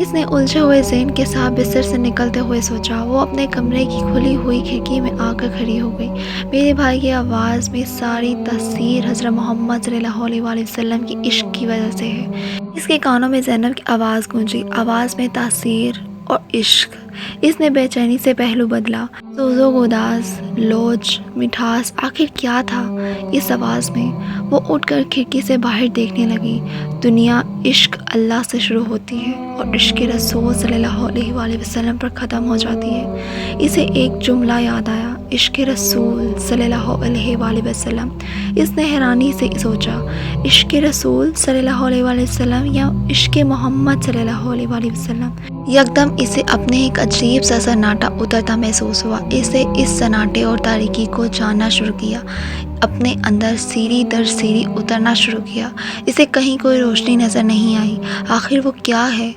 اس نے الجھے ہوئے ذہن کے ساتھ بستر سے نکلتے ہوئے سوچا۔ وہ اپنے کمرے کی کھلی ہوئی کھڑکی میں آ کر کھڑی ہو گئی۔ میرے بھائی کی آواز میں ساری تاثیر حضرت محمد صلی اللہ علیہ وآلہ وسلم کی عشق کی وجہ سے ہے۔ اس کے کانوں میں زینب کی آواز گونجی، آواز میں تاثیر اور عشق۔ اس نے بے چینی سے پہلو بدلا۔ سوز و گداز، لوچ، مٹھاس، آخر کیا تھا اس آواز میں؟ وہ اٹھ کر کھڑکی سے باہر دیکھنے لگی۔ دنیا عشق اللہ سے شروع ہوتی ہے اور عشق رسول صلی اللہ علیہ وآلہ وسلم پر ختم ہو جاتی ہے۔ اسے ایک جملہ یاد آیا، عشق رسول صلی اللہ علیہ وآلہ وسلم۔ اس نے حیرانی سے سوچا، عشق رسول صلی اللہ علیہ وآلہ وسلم یا عشق محمد صلی اللہ علیہ وآلہ وسلم؟ یکدم اسے اپنے ایک عجیب سا سناٹا اترتا محسوس ہوا۔ اسے اس سناٹے اور تاریکی کو جاننا شروع کیا، اپنے اندر سیڑھی در سیڑھی اترنا شروع کیا۔ اسے کہیں کوئی روشنی نظر نہیں آئی۔ آخر وہ کیا ہے،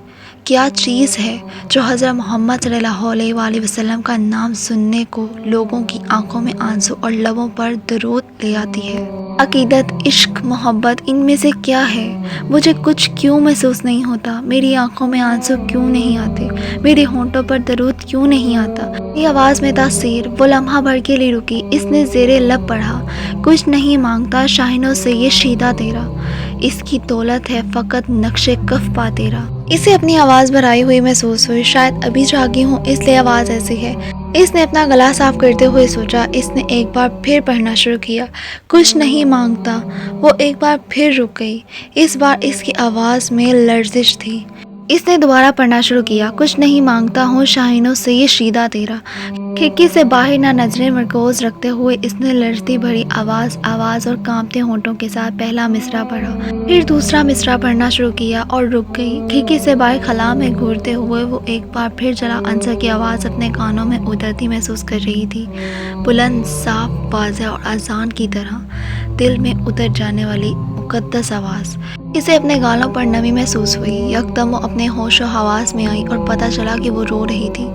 کیا چیز ہے جو حضرت محمد صلی اللہ علیہ وآلہ وسلم کا نام سننے کو لوگوں کی آنکھوں میں آنسو اور لبوں پر درود لے آتی ہے؟ عقیدت، عشق، محبت، ان میں سے کیا ہے؟ مجھے کچھ کیوں محسوس نہیں ہوتا؟ میری آنکھوں میں آنسو کیوں نہیں آتے؟ میرے ہونٹوں پر درود کیوں نہیں آتا؟ یہ آواز میں تاثیر۔ وہ لمحہ بھر کے لیے رکی۔ اس نے زیر لب پڑھا، کچھ نہیں مانگتا شاہینوں سے یہ شیدہ تیرا، اس کی دولت ہے فقط نقش کف پا تیرا۔ اسے اپنی آواز بھرائی ہوئی محسوس ہوئی، شاید ابھی جاگی ہوں اس لیے آواز ایسی ہے۔ اس نے اپنا گلا صاف کرتے ہوئے سوچا۔ اس نے ایک بار پھر پڑھنا شروع کیا، کچھ نہیں مانگتا۔ وہ ایک بار پھر رک گئی۔ اس بار اس کی آواز میں لرزش تھی۔ اس نے دوبارہ پڑھنا شروع کیا، کچھ نہیں مانگتا ہوں شاہینوں سے یہ شیدہ تیرا۔ کھڑکی سے باہر نہ نظریں مرکوز رکھتے ہوئے اس نے لرزتی بھری آواز اور کانپتے ہونٹوں کے ساتھ پہلا مصرع پڑھا، پھر دوسرا مصرع پڑھنا شروع کیا اور رک گئی۔ کھڑکی سے باہر خلا میں گھورتے ہوئے وہ ایک بار پھر جلا عنصر کی آواز اپنے کانوں میں اترتی محسوس کر رہی تھی، بلند، صاف، واضح اور اذان کی طرح دل میں اتر جانے والی مقدس آواز۔ اسے اپنے گالوں پر نمی محسوس ہوئی۔ یکدم وہ اپنے ہوش و حواس میں آئی اور پتہ چلا کہ وہ رو رہی تھی۔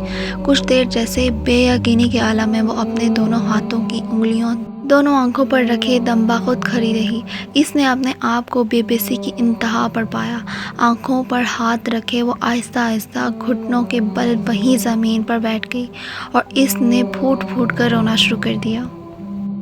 کچھ دیر جیسے بے یقینی کے عالم میں وہ اپنے دونوں ہاتھوں کی انگلیوں دونوں آنکھوں پر رکھے دم بخود کھڑی رہی۔ اس نے اپنے آپ کو بے بسی کی انتہا پر پایا۔ آنکھوں پر ہاتھ رکھے وہ آہستہ آہستہ گھٹنوں کے بل وہیں زمین پر بیٹھ گئی اور اس نے پھوٹ پھوٹ کر رونا شروع کر دیا۔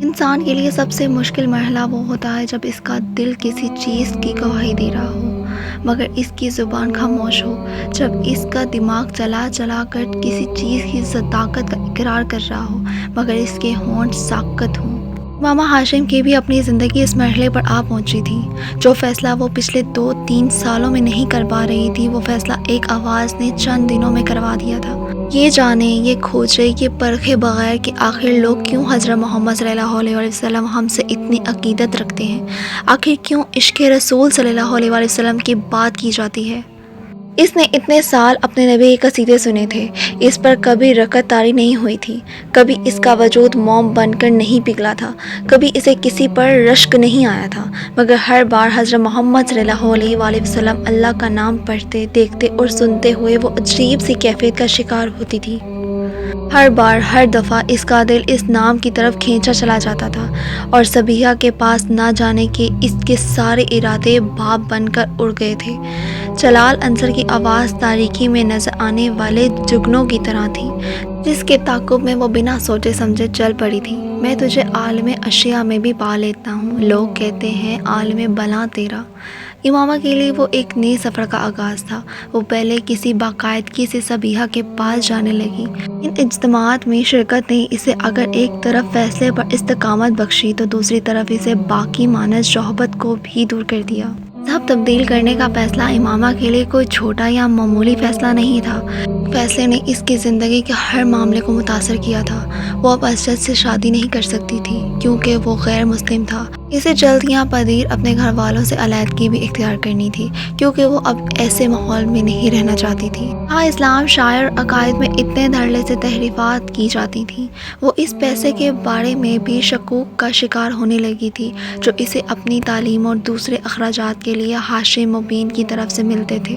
انسان کے لیے سب سے مشکل مرحلہ وہ ہوتا ہے جب اس کا دل کسی چیز کی گواہی دے رہا ہو مگر اس کی زبان خاموش ہو، جب اس کا دماغ چلا چلا کر کسی چیز کی صداقت کا اقرار کر رہا ہو مگر اس کے ہونٹ ساکت ہوں۔ ماما ہاشم کی بھی اپنی زندگی اس مرحلے پر آ پہنچی تھی۔ جو فیصلہ وہ پچھلے 2-3 سالوں میں نہیں کر پا رہی تھی، وہ فیصلہ ایک آواز نے چند دنوں میں کروا دیا تھا۔ یہ جانے، یہ کھوجے، یہ پرکھے بغیر کہ آخر لوگ کیوں حضرت محمد صلی اللہ علیہ وآلہ وسلم ہم سے اتنی عقیدت رکھتے ہیں، آخر کیوں عشق رسول صلی اللہ علیہ وآلہ وسلم کی بات کی جاتی ہے۔ اس نے اتنے سال اپنے نبی کے قصیدے سنے تھے، اس پر کبھی رکعت طاری نہیں ہوئی تھی، کبھی اس کا وجود موم بن کر نہیں پگھلا تھا، کبھی اسے کسی پر رشک نہیں آیا تھا، مگر ہر بار حضرت محمد صلی اللہ علیہ وآلہ وسلم اللہ کا نام پڑھتے، دیکھتے اور سنتے ہوئے وہ عجیب سی کیفیت کا شکار ہوتی تھی۔ ہر بار، ہر دفعہ اس کا دل اس نام کی طرف کھینچا چلا جاتا تھا اور صبیحہ کے پاس نہ جانے کے اس کے سارے ارادے بھاپ بن کر اڑ گئے تھے۔ جلال عنصر کی آواز تاریکی میں نظر آنے والے جگنوں کی طرح تھی، جس کے تعاقب میں وہ بنا سوچے سمجھے چل پڑی تھی۔ میں تجھے عالم اشیاء میں بھی پا لیتا ہوں، لوگ کہتے ہیں عالم بلاں تیرا۔ امامہ کے لیے وہ ایک نئے سفر کا آغاز تھا۔ وہ پہلے کسی باقاعدگی سے صبیحہ کے پاس جانے لگی۔ ان اجتماعات میں شرکت نے اسے اگر ایک طرف فیصلے پر استقامت بخشی تو دوسری طرف اسے باقی مانس شہبت کو بھی دور کر دیا۔ مذہب تبدیل کرنے کا فیصلہ امامہ کے لیے کوئی چھوٹا یا معمولی فیصلہ نہیں تھا۔ فیصلے نے اس کی زندگی کے ہر معاملے کو متاثر کیا تھا۔ وہ اب اسجد سے شادی نہیں کر سکتی تھی کیونکہ وہ غیر مسلم تھا۔ اسے جلد یا پدیر اپنے گھر والوں سے علیحدگی بھی اختیار کرنی تھی کیونکہ وہ اب ایسے ماحول میں نہیں رہنا چاہتی تھی۔ ہاں، اسلام شاعر اور عقائد میں اتنے دھڑلے سے تحریفات کی جاتی تھیں۔ وہ اس پیسے کے بارے میں بھی شکوک کا شکار ہونے لگی تھی جو اسے اپنی تعلیم اور دوسرے اخراجات کے لیے حاشیے مبین کی طرف سے ملتے تھے۔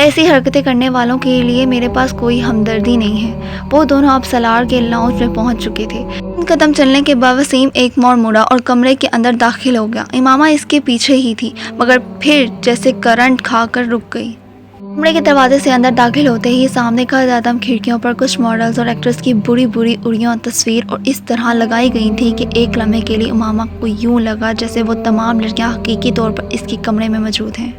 ایسی حرکتیں کرنے والوں کے لیے میرے پاس کوئی ہمدردی نہیں ہے۔ وہ دونوں اب سالار کے لاؤنج میں پہنچ چکے تھے۔ چند قدم چلنے کے بعد وسیم ایک موڑ مڑا اور کمرے کے اندر داخل ہو گیا۔ امامہ اس کے پیچھے ہی تھی، مگر پھر جیسے کرنٹ کھا کر رک گئی۔ کمرے کے دروازے سے اندر داخل ہوتے ہی سامنے کا دادم کھڑکیوں پر کچھ ماڈلز اور ایکٹرز کی بری بری اڑیاں تصویر اور اس طرح لگائی گئی تھی کہ ایک لمحے کے لیے امامہ کو یوں لگا جیسے وہ تمام لڑکیاں حقیقی طور پر اس کے کمرے میں موجود ہیں۔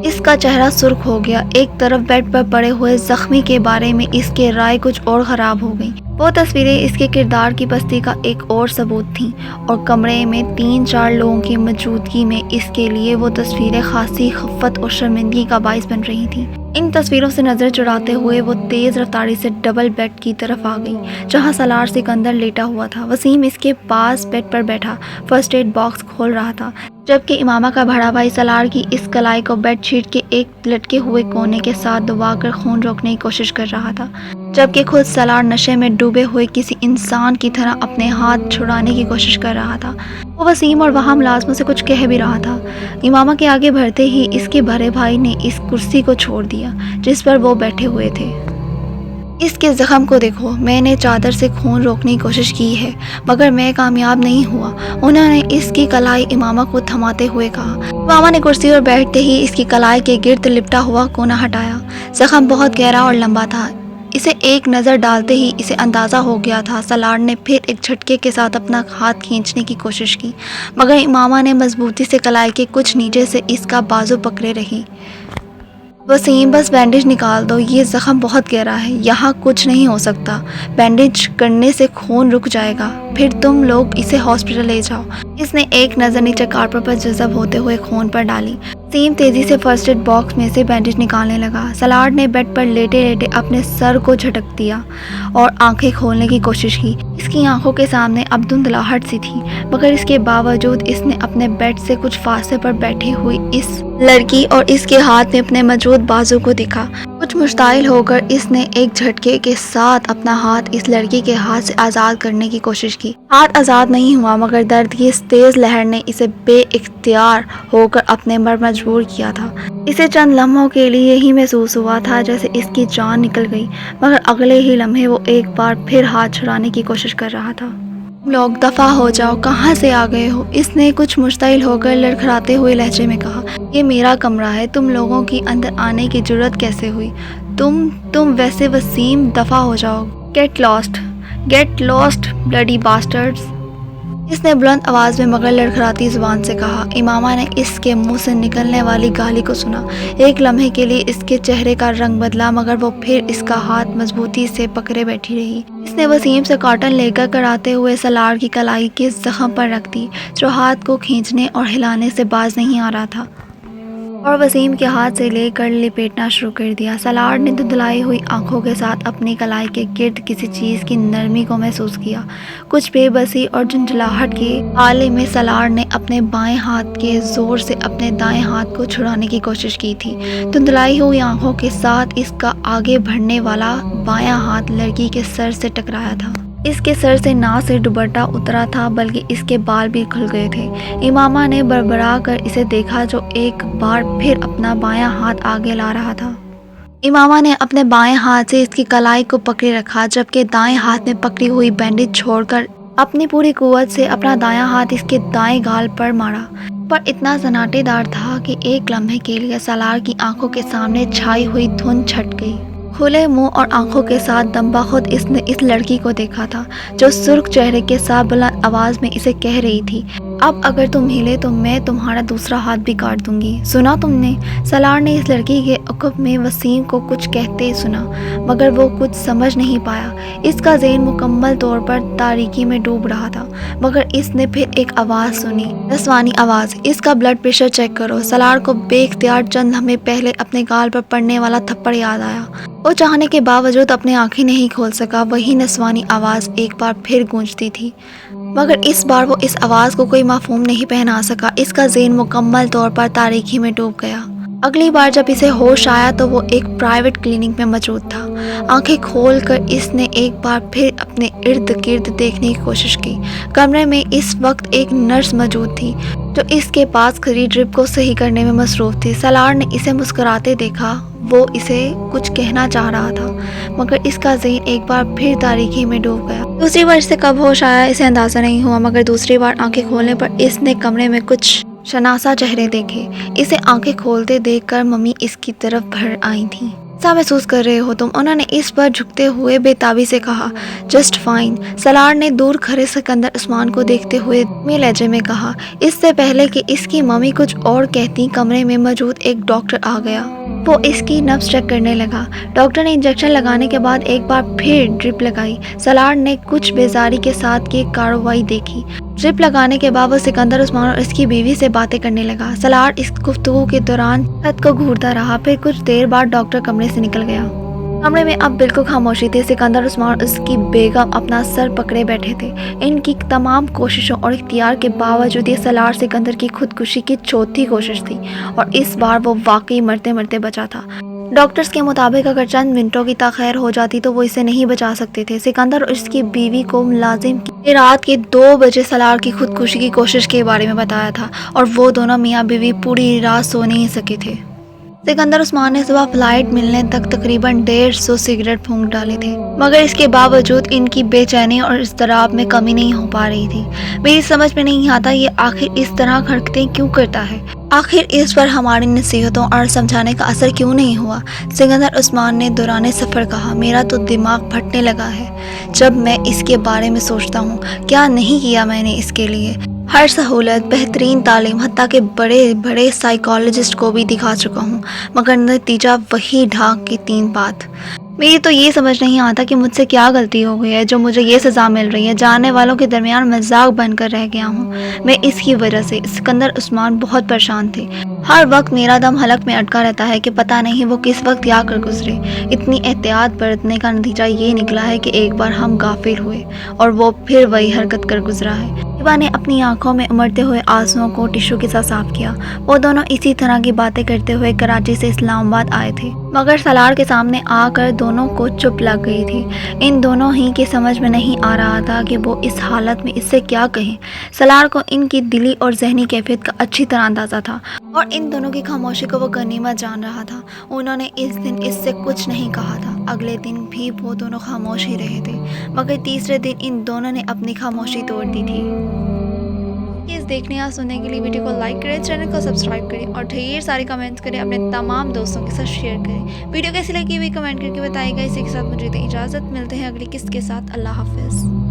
اس کا چہرہ سرخ ہو گیا۔ ایک طرف بیڈ پر پڑے ہوئے زخمی کے بارے میں اس کے رائے کچھ اور خراب ہو گئی۔ وہ تصویریں اس کے کردار کی پستی کا ایک اور ثبوت تھیں، اور کمرے میں 3-4 لوگوں کی موجودگی میں اس کے لیے وہ تصویریں خاصی خفت اور شرمندگی کا باعث بن رہی تھیں۔ ان تصویروں سے نظر چڑھاتے ہوئے وہ تیز رفتاری سے ڈبل بیڈ کی طرف آ گئی جہاں سالار سکندر لیٹا ہوا تھا۔ وسیم اس کے پاس بیڈ پر بیٹھا فرسٹ ایڈ باکس کھول رہا تھا، جبکہ امامہ کا بڑا بھائی سالار کی اس کلائی کو بیڈ شیٹ کے ایک لٹکے ہوئے کونے کے ساتھ دبا کر خون روکنے کی کوشش کر رہا تھا، جبکہ خود سالار نشے میں ڈوبے ہوئے کسی انسان کی طرح اپنے ہاتھ چھڑانے کی کوشش کر رہا تھا۔ وہ وسیم اور وہاں ملازموں سے کچھ کہہ بھی رہا تھا۔ امامہ کے آگے بڑھتے ہی اس کے بڑے بھائی نے اس کرسی کو چھوڑ دیا جس پر وہ بیٹھے ہوئے تھے۔ اس کے زخم کو دیکھو، میں نے چادر سے خون روکنے کی کوشش کی ہے مگر میں کامیاب نہیں ہوا، انہوں نے اس کی کلائی امامہ کو تھماتے ہوئے کہا۔ امامہ نے کرسی پر بیٹھتے ہی اس کی کلائی کے گرد لپٹا ہوا کونا ہٹایا۔ زخم بہت گہرا اور لمبا تھا۔ اسے ایک نظر ڈالتے ہی اسے اندازہ ہو گیا تھا۔ سالار نے پھر ایک جھٹکے کے ساتھ اپنا ہاتھ کھینچنے کی کوشش کی مگر امامہ نے مضبوطی سے کلائی کے کچھ نیچے سے اس کا بازو پکڑے رہی۔ وسیم، بس بینڈیج نکال دو، یہ زخم بہت گہرا ہے، یہاں کچھ نہیں ہو سکتا، بینڈیج کرنے سے خون رک جائے گا، پھر تم لوگ اسے ہاسپٹل لے جاؤ۔ اس نے ایک نظر نیچے کارپٹ پر جذب ہوتے ہوئے خون پر ڈالی۔ وسیم تیزی سے فرسٹ ایڈ باکس میں سے بینڈیج نکالنے لگا۔ سالار نے بیڈ پر لیٹے لیٹے اپنے سر کو جھٹک دیا اور آنکھیں کھولنے کی کوشش کی۔ اس کی آنکھوں کے سامنے اب دھندلاہٹ سی تھی، مگر اس کے باوجود اس نے اپنے بیڈ سے کچھ فاصلے پر بیٹھی ہوئی اس لڑکی اور اس کے ہاتھ میں اپنے موجود بازو کو دیکھا۔ کچھ مشتعل ہو کر اس نے ایک جھٹکے کے ساتھ اپنا ہاتھ اس لڑکی کے ہاتھ سے آزاد کرنے کی کوشش کی۔ ہاتھ آزاد نہیں ہوا مگر درد کی اس تیز لہر نے اسے بے اختیار ہو کر اپنے پر مجبور کیا تھا۔ اسے چند لمحوں کے لیے یہی محسوس ہوا تھا جیسے اس کی جان نکل گئی، مگر اگلے ہی لمحے وہ ایک بار پھر ہاتھ چھڑانے کی کوشش کر رہا تھا۔ تم لوگ دفع ہو جاؤ، کہاں سے آ گئے ہو؟ اس نے کچھ مشتعل ہو کر لڑکھڑاتے ہوئے لہجے میں کہا۔ یہ میرا کمرہ ہے، تم لوگوں کی اندر آنے کی جرت کیسے ہوئی؟ تم ویسے وسیم، دفع ہو جاؤ۔ گیٹ لاسٹ بلڈی باسٹرڈز، اس نے بلند آواز میں مگر لڑکھڑاتی زبان سے کہا۔ امامہ نے اس کے منہ سے نکلنے والی گالی کو سنا۔ ایک لمحے کے لیے اس کے چہرے کا رنگ بدلا مگر وہ پھر اس کا ہاتھ مضبوطی سے پکڑے بیٹھی رہی۔ اس نے وسیم سے کاٹن لے کر کراتے ہوئے سالار کی کلائی کے زخم پر رکھ دی جو ہاتھ کو کھینچنے اور ہلانے سے باز نہیں آ رہا تھا، اور وسیم کے ہاتھ سے لے کر لپیٹنا شروع کر دیا۔ سالار نے دھندلائی ہوئی آنکھوں کے ساتھ اپنی کلائی کے گرد کسی چیز کی نرمی کو محسوس کیا۔ کچھ بے بسی اور جھنجھلاہٹ کے حالے میں سالار نے اپنے بائیں ہاتھ کے زور سے اپنے دائیں ہاتھ کو چھڑانے کی کوشش کی تھی۔ دھندلائی ہوئی آنکھوں کے ساتھ اس کا آگے بڑھنے والا بایاں ہاتھ لڑکی کے سر سے ٹکرایا تھا۔ اس کے سر سے نہ صرف دوپٹہ اترا تھا بلکہ اس کے بال بھی کھل گئے تھے۔ امامہ نے بڑبڑا کر اسے دیکھا جو ایک بار پھر اپنا بایاں ہاتھ آگے لا رہا تھا۔ امامہ نے اپنے بائیں ہاتھ سے اس کی کلائی کو پکڑے رکھا جبکہ دائیں ہاتھ میں پکڑی ہوئی بینڈیج چھوڑ کر اپنی پوری قوت سے اپنا دایاں ہاتھ اس کے دائیں گال پر مارا، پر اتنا سناٹے دار تھا کہ ایک لمحے کے لیے سالار کی آنکھوں کے سامنے چھائی ہوئی دھند چھٹ گئی۔ کھلے منہ اور آنکھوں کے ساتھ دم بخود اس نے اس لڑکی کو دیکھا تھا جو سرخ چہرے کے ساتھ بلند آواز میں اسے کہہ رہی تھی، اب اگر تم ہلے تو میں تمہارا دوسرا ہاتھ بھی کاٹ دوں گی، سنا تم نے؟ سالار نے اس لڑکی کے عقب میں وسیم کو کچھ کہتے سنا مگر وہ کچھ سمجھ نہیں پایا۔ اس کا ذہن مکمل طور پر تاریکی میں ڈوب رہا تھا، مگر اس نے پھر ایک آواز سنی، نسوانی آواز، اس کا بلڈ پریشر چیک کرو۔ سالار کو بے اختیار چند لمحے پہلے اپنے گال پر پڑنے والا تھپڑ یاد آیا۔ وہ چاہنے کے باوجود اپنی آنکھیں نہیں کھول سکا۔ وہی نسوانی آواز ایک بار پھر گونجتی تھی مگر اس بار وہ اس آواز کو کوئی مفہوم نہیں پہنا سکا۔ اس کا ذہن مکمل طور پر تاریکی میں ڈوب گیا۔ اگلی بار جب اسے ہوش آیا تو وہ ایک پرائیویٹ کلینک میں موجود تھا۔ آنکھیں کھول کر اس نے ایک بار پھر اپنے ارد گرد دیکھنے کی کوشش کی۔ کمرے میں اس وقت ایک نرس موجود تھی جو اس کے پاس کھڑی ڈرپ کو صحیح کرنے میں مصروف تھی۔ سالار نے اسے مسکراتے دیکھا۔ وہ اسے کچھ کہنا چاہ رہا تھا، مگر اس کا ذہن ایک بار پھر تاریکی میں ڈوب گیا۔ دوسری بار اسے کب ہوش آیا اسے اندازہ نہیں ہوا، مگر دوسری بار آنکھیں کھولنے پر اس نے کمرے میں کچھ شناسا چہرے دیکھے۔ اسے آنکھیں کھولتے دیکھ کر ممی اس کی طرف بڑھ آئی تھیں۔ کیسا محسوس کر رہے ہو تم؟ انہوں نے اس پر جھکتے ہوئے بے تابی سے کہا۔ جسٹ فائن، سالار نے دور کھڑے سکندر عثمان کو دیکھتے ہوئے دھیمے لہجے میں کہا۔ اس سے پہلے کہ اس کی ممی کچھ اور کہتی، کمرے میں موجود ایک ڈاکٹر آ گیا۔ وہ اس کی نبض چیک کرنے لگا۔ ڈاکٹر نے انجیکشن لگانے کے بعد ایک بار پھر ڈرپ لگائی۔ سالار نے کچھ بیزاری کے ساتھ یہ کارروائی دیکھی۔ ڈرپ لگانے کے بعد وہ سکندر عثمان اور اس کی بیوی سے باتیں کرنے لگا۔ سالار اس گفتگو کے دوران چھت کو گھورتا رہا، پھر کچھ دیر بعد ڈاکٹر کمرے سے نکل گیا۔ کمرے میں اب بالکل خاموشی تھی۔ سکندر عثمان اور اس کی بیگم اپنا سر پکڑے بیٹھے تھے۔ ان کی تمام کوششوں اور اختیار کے باوجود یہ سالار سکندر کی خودکشی کی چوتھی کوشش تھی، اور اس بار وہ واقعی مرتے مرتے بچا تھا۔ ڈاکٹرز کے مطابق اگر چند منٹوں کی تاخیر ہو جاتی تو وہ اسے نہیں بچا سکتے تھے۔ سکندر اور اس کی بیوی کو ملازم کی رات کے 2 بجے سالار کی خودکشی کی کوشش کے بارے میں بتایا تھا، اور وہ دونوں میاں بیوی پوری رات سو نہیں سکے تھے۔ سکندر عثمان نے صبح فلائٹ ملنے تک تقریباً 150 سگریٹ پھونک ڈالے تھے، مگر اس کے باوجود ان کی بے چینی اور اضطراب میں کمی نہیں ہو پا رہی تھی۔ میری سمجھ میں نہیں آتا یہ آخر اس طرح حرکتیں کیوں کرتا ہے؟ آخر اس پر ہماری نصیحتوں اور سمجھانے کا اثر کیوں نہیں ہوا؟ سکندر عثمان نے دوران سفر کہا۔ میرا تو دماغ پھٹنے لگا ہے جب میں اس کے بارے میں سوچتا ہوں۔ کیا نہیں کیا میں نے اس کے لیے؟ ہر سہولت، بہترین تعلیم، حتیٰ کہ بڑے بڑے سائیکالوجسٹ کو بھی دکھا چکا ہوں، مگر نتیجہ وہی ڈھاک کی 3 بات۔ میری تو یہ سمجھ نہیں آتا کہ مجھ سے کیا غلطی ہو گئی ہے جو مجھے یہ سزا مل رہی ہے۔ جاننے والوں کے درمیان مذاق بن کر رہ گیا ہوں میں اس کی وجہ سے۔ سکندر عثمان بہت پریشان تھے۔ ہر وقت میرا دم حلق میں اٹکا رہتا ہے کہ پتہ نہیں وہ کس وقت کیا کر گزرے۔ اتنی احتیاط برتنے کا نتیجہ یہ نکلا ہے کہ ایک بار ہم غافل ہوئے اور وہ پھر وہی حرکت کر گزرا ہے۔ ہبا نے اپنی آنکھوں میں امڑتے ہوئے آنسوؤں کو ٹشو کے ساتھ صاف کیا۔ وہ دونوں اسی طرح کی باتیں کرتے ہوئے کراچی سے اسلام آباد آئے تھے، مگر سالار کے سامنے آ کر دونوں کو چپ لگ گئی تھی۔ ان دونوں ہی کے سمجھ میں نہیں آ رہا تھا کہ وہ اس حالت میں اس سے کیا کہیں۔ سالار کو ان کی دلی اور ذہنی کیفیت کا اچھی طرح اندازہ تھا، اور ان دونوں کی خاموشی کو وہ غنیمت جان رہا تھا۔ انہوں نے اس دن اس سے کچھ نہیں کہا تھا۔ اگلے دن بھی وہ دونوں خاموش ہی رہے تھے، مگر تیسرے دن ان دونوں نے اپنی خاموشی توڑ دی تھی۔ اس دیکھنے یا سننے کے لیے ویڈیو کو لائک کریں، چینل کو سبسکرائب کریں اور ڈھیر سارے کمنٹس کریں، اپنے تمام دوستوں کے ساتھ شیئر کریں۔ ویڈیو کیسی لگی ہوئی کمنٹ کر کے بتائیے گا۔ اسی کے ساتھ مجھے اجازت، ملتے ہیں اگلی قسط کے ساتھ۔ اللہ حافظ۔